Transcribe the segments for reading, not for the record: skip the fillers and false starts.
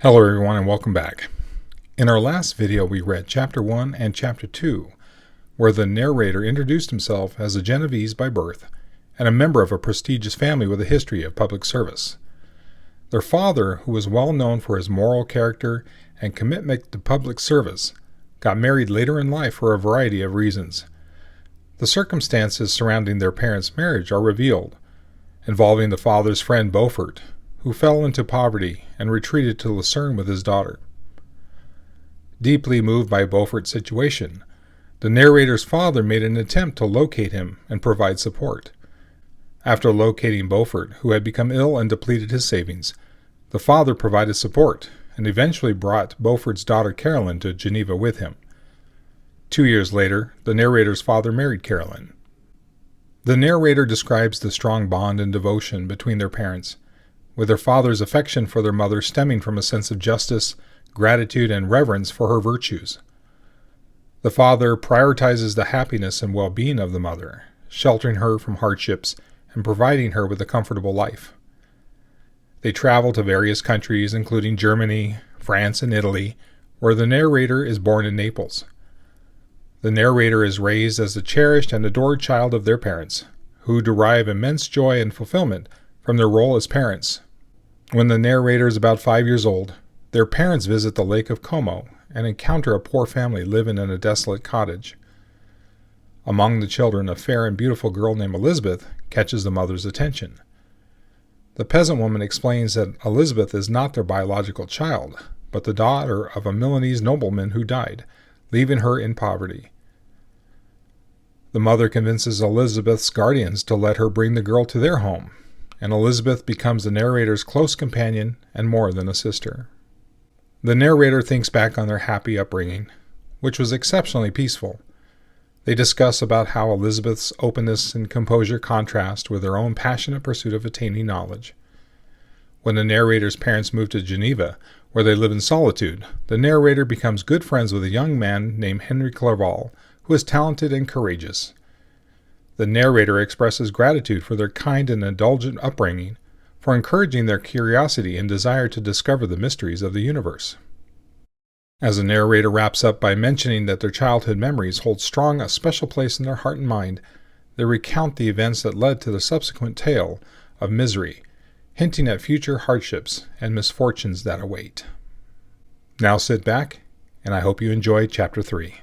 Hello everyone and welcome back. In our last video we read Chapter 1 and Chapter 2, where the narrator introduced himself as a Genevese by birth and a member of a prestigious family with a history of public service. Their father, who was well known for his moral character and commitment to public service, got married later in life for a variety of reasons. The circumstances surrounding their parents' marriage are revealed, involving the father's friend Beaufort, who fell into poverty and retreated to Lucerne with his daughter. Deeply moved by Beaufort's situation, the narrator's father made an attempt to locate him and provide support. After locating Beaufort, who had become ill and depleted his savings, the father provided support and eventually brought Beaufort's daughter Caroline to Geneva with him. 2 years later, the narrator's father married Caroline. The narrator describes the strong bond and devotion between their parents, with their father's affection for their mother stemming from a sense of justice, gratitude, and reverence for her virtues. The father prioritizes the happiness and well-being of the mother, sheltering her from hardships and providing her with a comfortable life. They travel to various countries, including Germany, France, and Italy, where the narrator is born in Naples. The narrator is raised as the cherished and adored child of their parents, who derive immense joy and fulfillment from their role as parents. When the narrator is about 5 years old, their parents visit the Lake of Como and encounter a poor family living in a desolate cottage. Among the children, a fair and beautiful girl named Elizabeth catches the mother's attention. The peasant woman explains that Elizabeth is not their biological child, but the daughter of a Milanese nobleman who died, leaving her in poverty. The mother convinces Elizabeth's guardians to let her bring the girl to their home, and Elizabeth becomes the narrator's close companion and more than a sister. The narrator thinks back on their happy upbringing, which was exceptionally peaceful. They discuss about how Elizabeth's openness and composure contrast with her own passionate pursuit of attaining knowledge. When the narrator's parents move to Geneva, where they live in solitude, the narrator becomes good friends with a young man named Henry Clerval, who is talented and courageous. The narrator expresses gratitude for their kind and indulgent upbringing, for encouraging their curiosity and desire to discover the mysteries of the universe. As the narrator wraps up by mentioning that their childhood memories hold strong a special place in their heart and mind, they recount the events that led to the subsequent tale of misery, hinting at future hardships and misfortunes that await. Now sit back, and I hope you enjoy Chapter 3.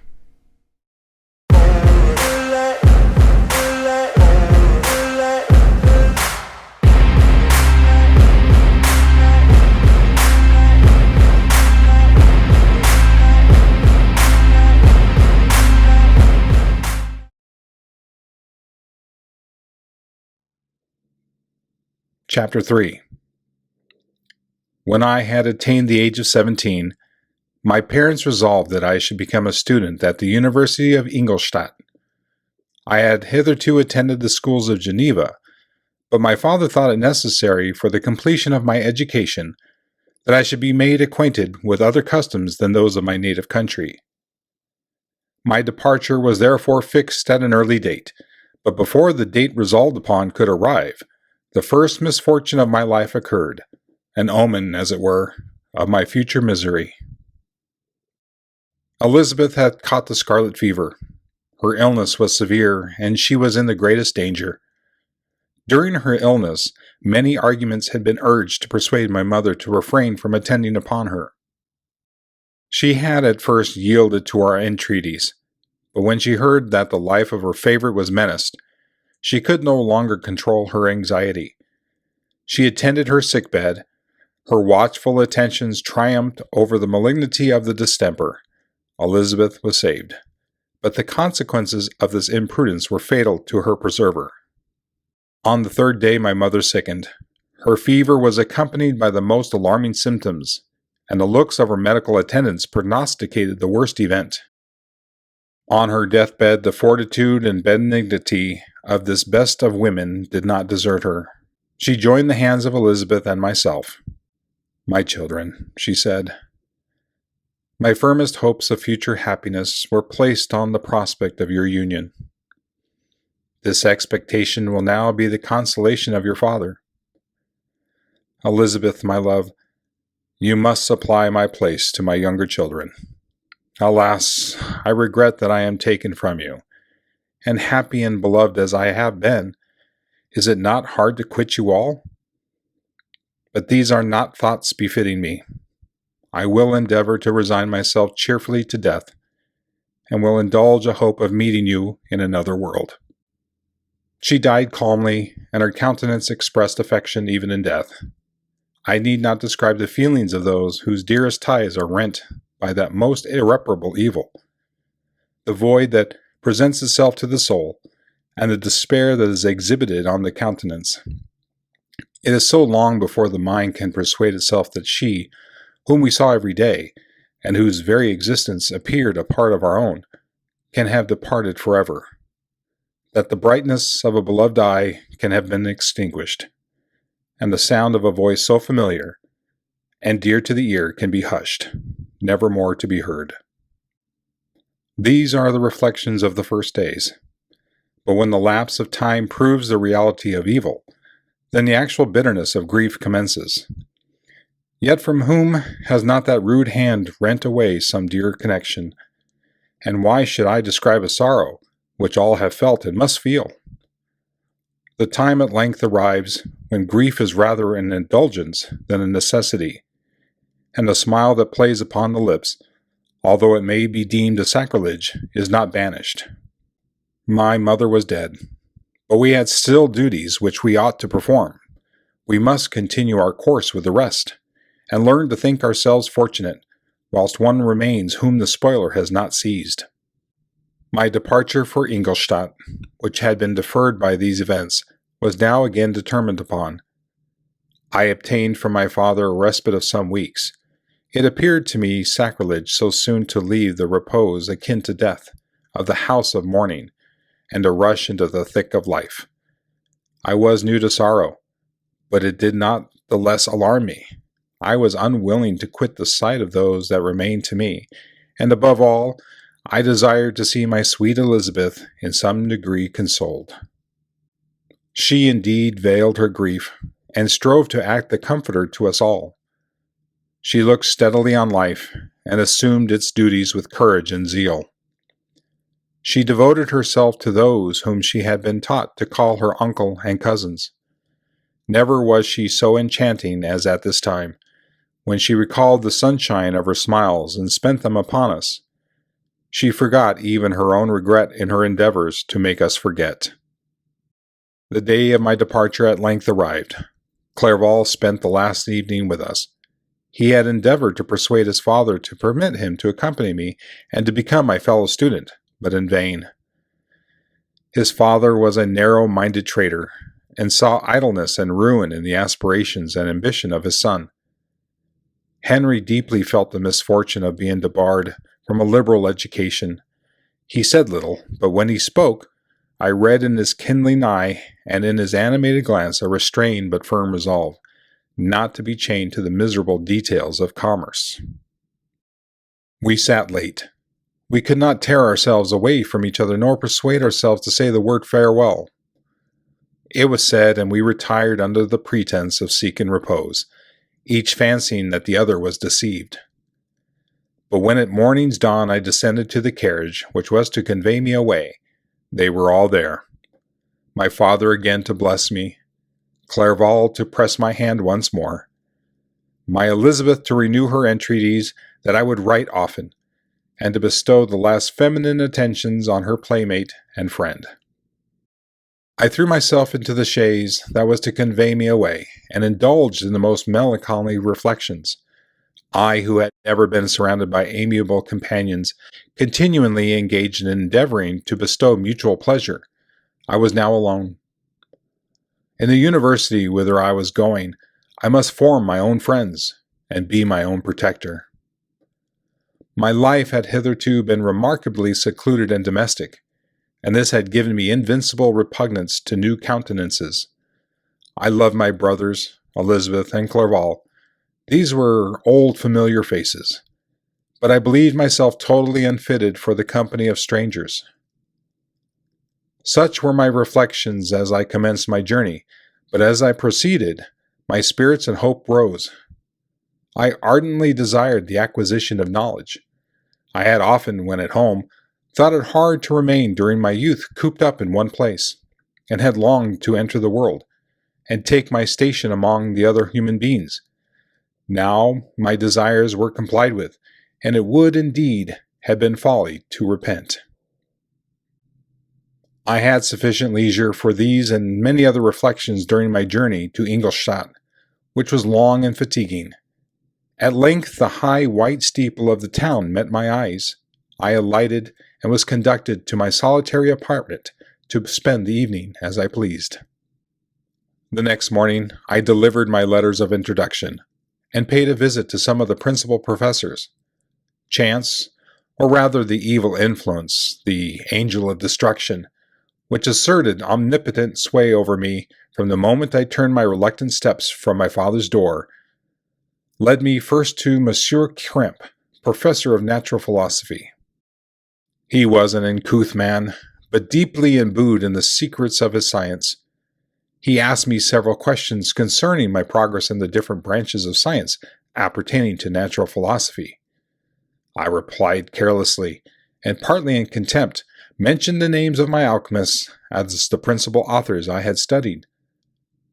Chapter 3. When I had attained the age of 17, my parents resolved that I should become a student at the University of Ingolstadt. I had hitherto attended the schools of Geneva, but my father thought it necessary for the completion of my education that I should be made acquainted with other customs than those of my native country. My departure was therefore fixed at an early date, but before the date resolved upon could arrive, the first misfortune of my life occurred, an omen, as it were, of my future misery. Elizabeth had caught the scarlet fever. Her illness was severe, and she was in the greatest danger. During her illness, many arguments had been urged to persuade my mother to refrain from attending upon her. She had at first yielded to our entreaties, but when she heard that the life of her favorite was menaced, she could no longer control her anxiety. She attended her sickbed. Her watchful attentions triumphed over the malignity of the distemper. Elizabeth was saved, but the consequences of this imprudence were fatal to her preserver. On the third day my mother sickened. Her fever was accompanied by the most alarming symptoms, and the looks of her medical attendants prognosticated the worst event. On her deathbed, the fortitude and benignity of this best of women did not desert her. She joined the hands of Elizabeth and myself. "My children," she said, "my firmest hopes of future happiness were placed on the prospect of your union. This expectation will now be the consolation of your father. Elizabeth, my love, You must supply my place to my younger children. Alas, I regret that I am taken from you, and happy and beloved as I have been, is it not hard to quit you all? But these are not thoughts befitting me. I will endeavor to resign myself cheerfully to death, and will indulge a hope of meeting you in another world. She died calmly, and her countenance expressed affection even in death. I need not describe the feelings of those whose dearest ties are rent by that most irreparable evil, the void that presents itself to the soul, and the despair that is exhibited on the countenance. It is so long before the mind can persuade itself that she, whom we saw every day, and whose very existence appeared a part of our own, can have departed forever, that the brightness of a beloved eye can have been extinguished, and the sound of a voice so familiar and dear to the ear can be hushed, never more to be heard. These are the reflections of the first days. But when the lapse of time proves the reality of evil, then the actual bitterness of grief commences. Yet from whom has not that rude hand rent away some dear connection? And why should I describe a sorrow which all have felt and must feel? The time at length arrives when grief is rather an indulgence than a necessity, and the smile that plays upon the lips, although it may be deemed a sacrilege, is not banished. My mother was dead, but we had still duties which we ought to perform. We must continue our course with the rest, and learn to think ourselves fortunate, whilst one remains whom the spoiler has not seized. My departure for Ingolstadt, which had been deferred by these events, was now again determined upon. I obtained from my father a respite of some weeks. It appeared to me sacrilege so soon to leave the repose akin to death of the house of mourning, and to rush into the thick of life. I was new to sorrow, but it did not the less alarm me. I was unwilling to quit the sight of those that remained to me, and above all, I desired to see my sweet Elizabeth in some degree consoled. She indeed veiled her grief, and strove to act the comforter to us all. She looked steadily on life, and assumed its duties with courage and zeal. She devoted herself to those whom she had been taught to call her uncle and cousins. Never was she so enchanting as at this time, when she recalled the sunshine of her smiles and spent them upon us. She forgot even her own regret in her endeavors to make us forget. The day of my departure at length arrived. Clerval spent the last evening with us. He had endeavored to persuade his father to permit him to accompany me and to become my fellow student, but in vain. His father was a narrow-minded traitor, and saw idleness and ruin in the aspirations and ambition of his son. Henry deeply felt the misfortune of being debarred from a liberal education. He said little, but when he spoke, I read in his kindling eye and in his animated glance a restrained but firm resolve, not to be chained to the miserable details of commerce. We sat late. We could not tear ourselves away from each other, nor persuade ourselves to say the word farewell. It was said, and we retired under the pretense of seeking repose, each fancying that the other was deceived. But when at morning's dawn I descended to the carriage which was to convey me away, they were all there. My father again to bless me, Clerval to press my hand once more, my Elizabeth to renew her entreaties that I would write often, and to bestow the last feminine attentions on her playmate and friend. I threw myself into the chaise that was to convey me away, and indulged in the most melancholy reflections. I, who had never been surrounded by amiable companions, continually engaged in endeavoring to bestow mutual pleasure, I was now alone. In the university whither I was going, I must form my own friends, and be my own protector. My life had hitherto been remarkably secluded and domestic, and this had given me invincible repugnance to new countenances. I loved my brothers, Elizabeth and Clerval. These were old familiar faces, but I believed myself totally unfitted for the company of strangers. Such were my reflections as I commenced my journey, but as I proceeded, my spirits and hope rose. I ardently desired the acquisition of knowledge. I had often, when at home, thought it hard to remain during my youth cooped up in one place, and had longed to enter the world, and take my station among the other human beings. Now my desires were complied with, and it would indeed have been folly to repent. I had sufficient leisure for these and many other reflections during my journey to Ingolstadt, which was long and fatiguing. At length the high white steeple of the town met my eyes. I alighted and was conducted to my solitary apartment to spend the evening as I pleased. The next morning I delivered my letters of introduction, and paid a visit to some of the principal professors. Chance, or rather the evil influence, the angel of destruction, which asserted omnipotent sway over me from the moment I turned my reluctant steps from my father's door, led me first to Monsieur Krempe, professor of natural philosophy. He was an uncouth man, but deeply imbued in the secrets of his science. He asked me several questions concerning my progress in the different branches of science appertaining to natural philosophy. I replied carelessly, and partly in contempt, mentioned the names of my alchemists as the principal authors I had studied.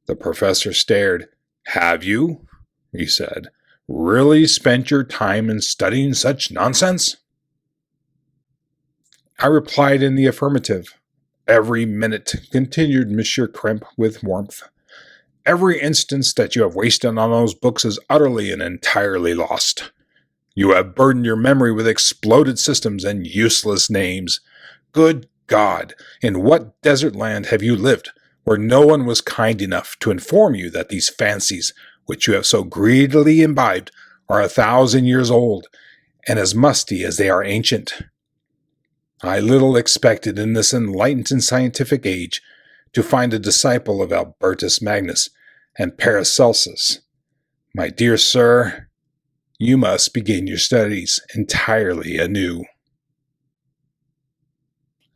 The professor stared. "Have you," he said, "really spent your time in studying such nonsense?" I replied in the affirmative. "Every minute," continued Monsieur Krempe with warmth, "every instance that you have wasted on those books is utterly and entirely lost. You have burdened your memory with exploded systems and useless names. Good God, in what desert land have you lived, where no one was kind enough to inform you that these fancies, which you have so greedily imbibed, are 1,000 years old, and as musty as they are ancient? I little expected in this enlightened and scientific age to find a disciple of Albertus Magnus and Paracelsus. My dear sir, you must begin your studies entirely anew."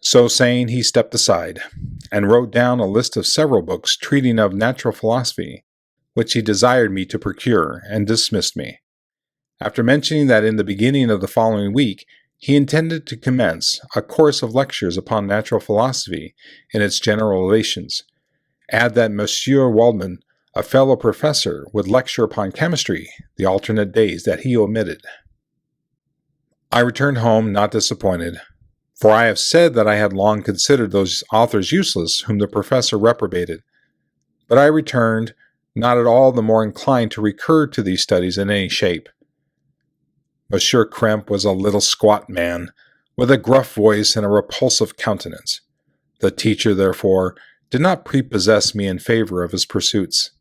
So saying, he stepped aside, and wrote down a list of several books treating of natural philosophy, which he desired me to procure, and dismissed me, after mentioning that in the beginning of the following week he intended to commence a course of lectures upon natural philosophy in its general relations. Add that Monsieur Waldman, a fellow professor, would lecture upon chemistry the alternate days that he omitted. I returned home not disappointed, for I have said that I had long considered those authors useless whom the professor reprobated, but I returned not at all the more inclined to recur to these studies in any shape. Monsieur Krempe was a little squat man, with a gruff voice and a repulsive countenance. The teacher, therefore, did not prepossess me in favor of his pursuits.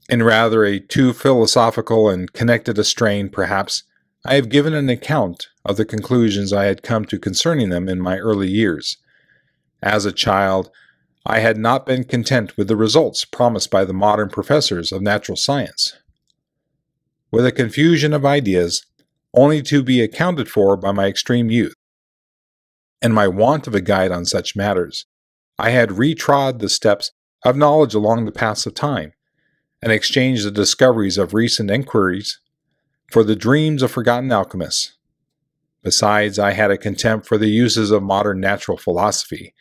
In rather a too philosophical and connected a strain, perhaps, I have given an account of the conclusions I had come to concerning them in my early years. As a child, I had not been content with the results promised by the modern professors of natural science. With a confusion of ideas, only to be accounted for by my extreme youth, and my want of a guide on such matters, I had retrod the steps of knowledge along the paths of time, and exchanged the discoveries of recent enquiries for the dreams of forgotten alchemists. Besides, I had a contempt for the uses of modern natural philosophy.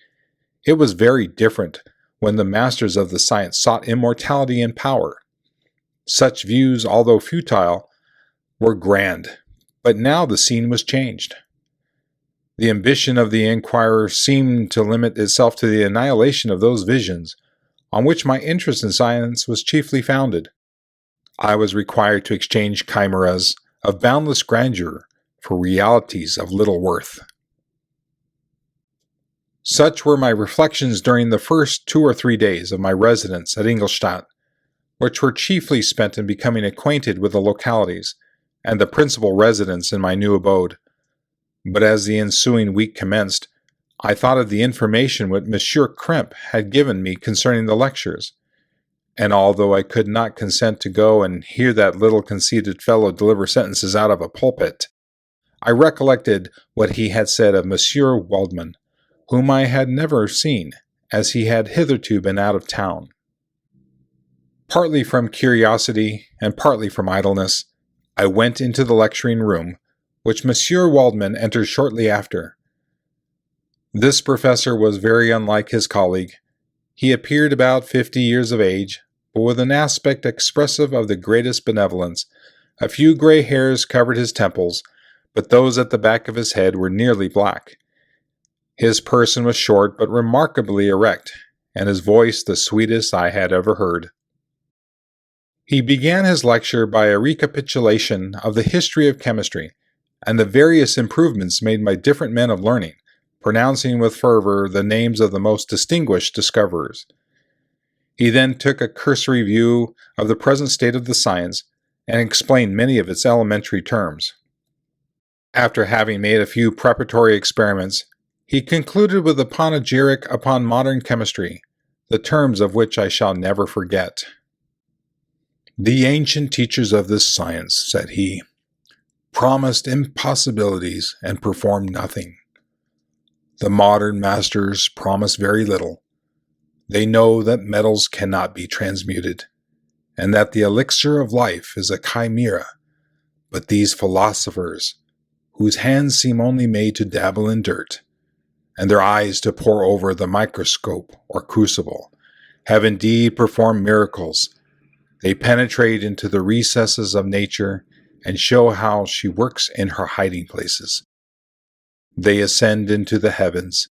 It was very different when the masters of the science sought immortality and power. Such views, although futile, were grand, but now the scene was changed. The ambition of the inquirer seemed to limit itself to the annihilation of those visions on which my interest in science was chiefly founded. I was required to exchange chimeras of boundless grandeur for realities of little worth. Such were my reflections during the first 2 or 3 days of my residence at Ingolstadt, which were chiefly spent in becoming acquainted with the localities and the principal residents in my new abode. But as the ensuing week commenced, I thought of the information which Monsieur Krempe had given me concerning the lectures, and although I could not consent to go and hear that little conceited fellow deliver sentences out of a pulpit, I recollected what he had said of Monsieur Waldman, whom I had never seen, as he had hitherto been out of town. Partly from curiosity and partly from idleness, I went into the lecturing room, which Monsieur Waldman entered shortly after. This professor was very unlike his colleague. He appeared about 50 years of age, but with an aspect expressive of the greatest benevolence. A few gray hairs covered his temples, but those at the back of his head were nearly black. His person was short but remarkably erect, and his voice the sweetest I had ever heard. He began his lecture by a recapitulation of the history of chemistry and the various improvements made by different men of learning, pronouncing with fervor the names of the most distinguished discoverers. He then took a cursory view of the present state of the science and explained many of its elementary terms. After having made a few preparatory experiments, he concluded with a panegyric upon modern chemistry, the terms of which I shall never forget. "The ancient teachers of this science," said he, "promised impossibilities and performed nothing. The modern masters promise very little. They know that metals cannot be transmuted, and that the elixir of life is a chimera, but these philosophers, whose hands seem only made to dabble in dirt, and their eyes to pore over the microscope or crucible, have indeed performed miracles. They penetrate into the recesses of nature and show how she works in her hiding places. They ascend into the heavens.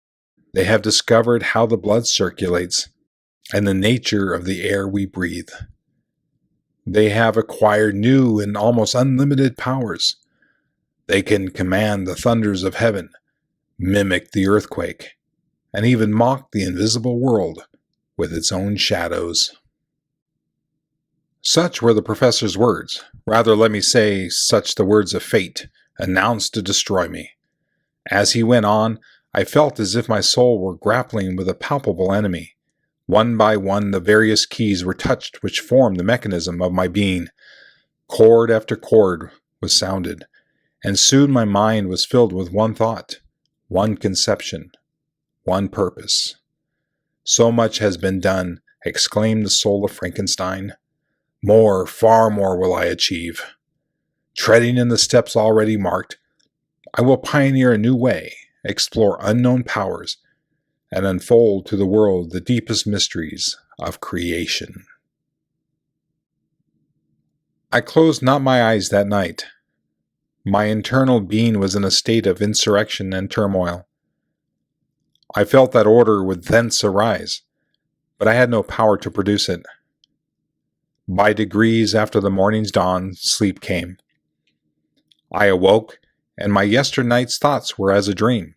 They have discovered how the blood circulates and the nature of the air we breathe. They have acquired new and almost unlimited powers. They can command the thunders of heaven, mimic the earthquake, and even mock the invisible world with its own shadows." Such were the professor's words, rather let me say, such the words of fate, announced to destroy me. As he went on, I felt as if my soul were grappling with a palpable enemy. One by one the various keys were touched which formed the mechanism of my being. Chord after chord was sounded, and soon my mind was filled with one thought, one conception, one purpose. "So much has been done," exclaimed the soul of Frankenstein. "More, far more will I achieve. Treading in the steps already marked, I will pioneer a new way, explore unknown powers, and unfold to the world the deepest mysteries of creation." I closed not my eyes that night. My internal being was in a state of insurrection and turmoil. I felt that order would thence arise, but I had no power to produce it. By degrees, after the morning's dawn, sleep came. I awoke, and my yesternight's thoughts were as a dream.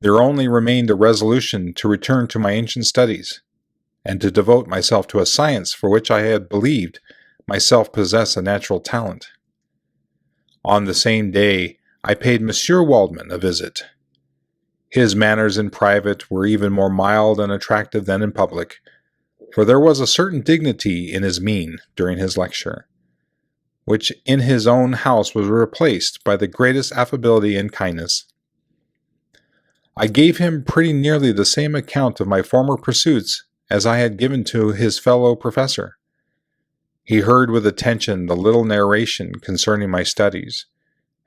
There only remained a resolution to return to my ancient studies, and to devote myself to a science for which I had believed myself possess a natural talent. On the same day, I paid Monsieur Waldman a visit. His manners in private were even more mild and attractive than in public, for there was a certain dignity in his mien during his lecture, which in his own house was replaced by the greatest affability and kindness. I gave him pretty nearly the same account of my former pursuits as I had given to his fellow professor. He heard with attention the little narration concerning my studies,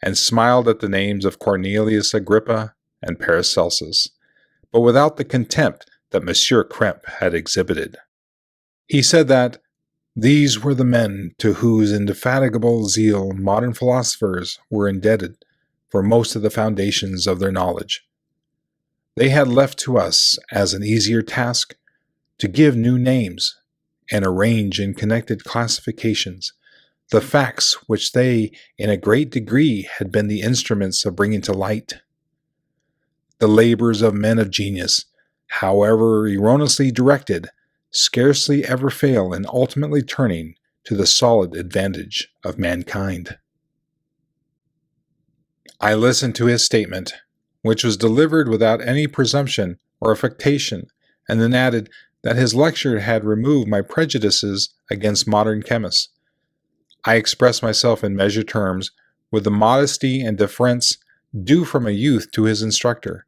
and smiled at the names of Cornelius Agrippa and Paracelsus, but without the contempt that Monsieur Krempe had exhibited. He said that these were the men to whose indefatigable zeal modern philosophers were indebted for most of the foundations of their knowledge. They had left to us as an easier task to give new names and arrange in connected classifications the facts which they in a great degree had been the instruments of bringing to light. The labors of men of genius, however erroneously directed, scarcely ever fail in ultimately turning to the solid advantage of mankind. I listened to his statement, which was delivered without any presumption or affectation, and then added that his lecture had removed my prejudices against modern chemists. I expressed myself in measured terms, with the modesty and deference due from a youth to his instructor,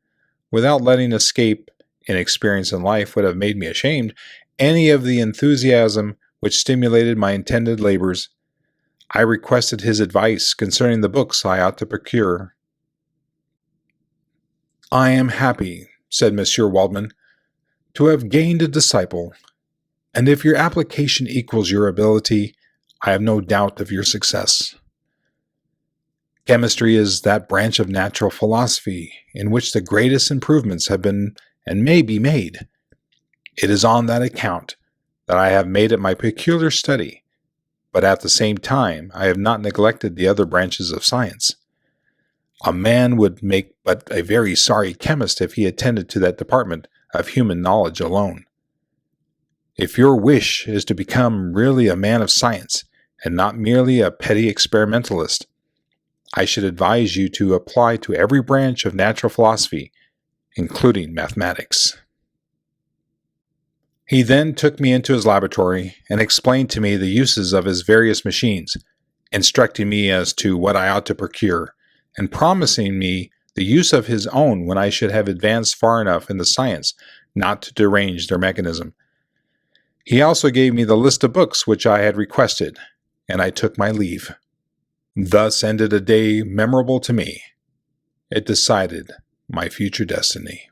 without letting escape inexperience in life would have made me ashamed, any of the enthusiasm which stimulated my intended labors. I requested his advice concerning the books I ought to procure. "I am happy," said Monsieur Waldman, "to have gained a disciple, and if your application equals your ability, I have no doubt of your success. Chemistry is that branch of natural philosophy in which the greatest improvements have been and may be made. It is on that account that I have made it my peculiar study, but at the same time I have not neglected the other branches of science. A man would make but a very sorry chemist if he attended to that department of human knowledge alone. If your wish is to become really a man of science, and not merely a petty experimentalist, I should advise you to apply to every branch of natural philosophy, including mathematics." He then took me into his laboratory and explained to me the uses of his various machines, instructing me as to what I ought to procure, and promising me the use of his own when I should have advanced far enough in the science not to derange their mechanism. He also gave me the list of books which I had requested, and I took my leave. Thus ended a day memorable to me. It decided my future destiny.